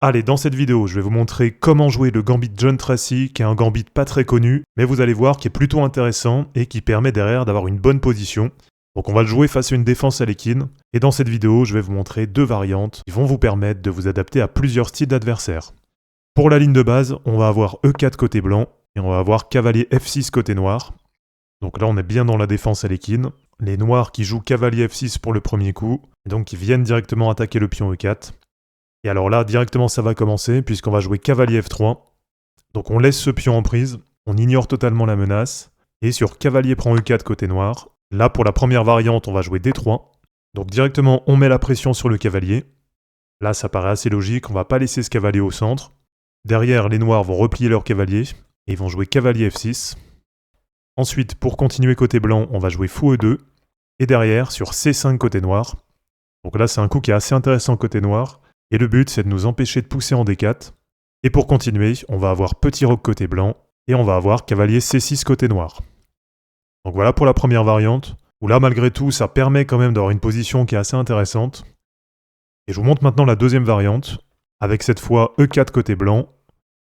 Allez, dans cette vidéo, je vais vous montrer comment jouer le gambit John Tracy, qui est un gambit pas très connu, mais vous allez voir qui est plutôt intéressant et qui permet derrière d'avoir une bonne position. Donc on va le jouer face à une défense à l'équine, et dans cette vidéo, je vais vous montrer deux variantes qui vont vous permettre de vous adapter à plusieurs styles d'adversaires. Pour la ligne de base, on va avoir E4 côté blanc, et on va avoir cavalier F6 côté noir. Donc là, on est bien dans la défense à l'équine. Les noirs qui jouent cavalier F6 pour le premier coup, et donc qui viennent directement attaquer le pion E4. Et alors là, directement ça va commencer, puisqu'on va jouer cavalier F3. Donc on laisse ce pion en prise, on ignore totalement la menace, et sur cavalier prend E4 côté noir, là pour la première variante, on va jouer D3. Donc directement, on met la pression sur le cavalier. Là, ça paraît assez logique, on va pas laisser ce cavalier au centre. Derrière, les noirs vont replier leur cavalier, et ils vont jouer cavalier F6. Ensuite, pour continuer côté blanc, on va jouer fou E2, et derrière, sur C5 côté noir. Donc là, c'est un coup qui est assez intéressant côté noir, et le but, c'est de nous empêcher de pousser en D4. Et pour continuer, on va avoir petit roc côté blanc, et on va avoir cavalier C6 côté noir. Donc voilà pour la première variante, où là, malgré tout, ça permet quand même d'avoir une position qui est assez intéressante. Et je vous montre maintenant la deuxième variante, avec cette fois E4 côté blanc,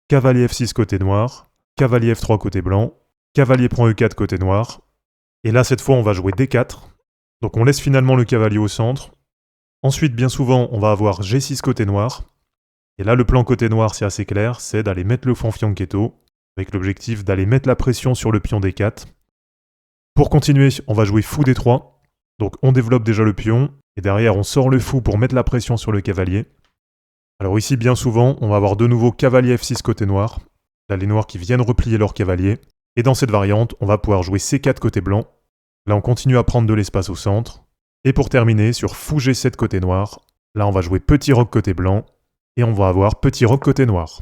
cavalier F6 côté noir, cavalier F3 côté blanc, cavalier prend E4 côté noir, et là, cette fois, on va jouer D4. Donc on laisse finalement le cavalier au centre. Ensuite, bien souvent, on va avoir G6 côté noir. Et là, le plan côté noir, c'est assez clair, c'est d'aller mettre le fou en fianchetto, avec l'objectif d'aller mettre la pression sur le pion D4. Pour continuer, on va jouer fou D3. Donc on développe déjà le pion, et derrière, on sort le fou pour mettre la pression sur le cavalier. Alors ici, bien souvent, on va avoir de nouveau cavalier F6 côté noir. Là, les noirs qui viennent replier leur cavalier. Et dans cette variante, on va pouvoir jouer C4 côté blanc. Là, on continue à prendre de l'espace au centre. Et pour terminer, sur fou G7 côté noir, là on va jouer petit roc côté blanc, et on va avoir petit roc côté noir.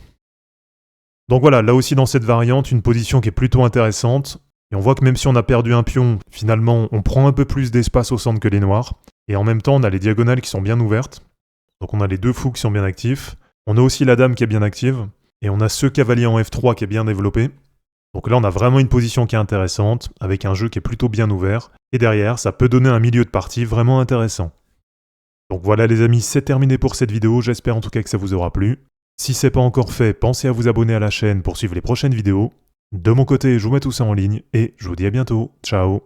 Donc voilà, là aussi dans cette variante, une position qui est plutôt intéressante, et on voit que même si on a perdu un pion, finalement on prend un peu plus d'espace au centre que les noirs, et en même temps on a les diagonales qui sont bien ouvertes, donc on a les deux fous qui sont bien actifs, on a aussi la dame qui est bien active, et on a ce cavalier en F3 qui est bien développé. Donc là, on a vraiment une position qui est intéressante, avec un jeu qui est plutôt bien ouvert, et derrière, ça peut donner un milieu de partie vraiment intéressant. Donc voilà les amis, c'est terminé pour cette vidéo, j'espère en tout cas que ça vous aura plu. Si c'est pas encore fait, pensez à vous abonner à la chaîne pour suivre les prochaines vidéos. De mon côté, je vous mets tout ça en ligne, et je vous dis à bientôt, ciao.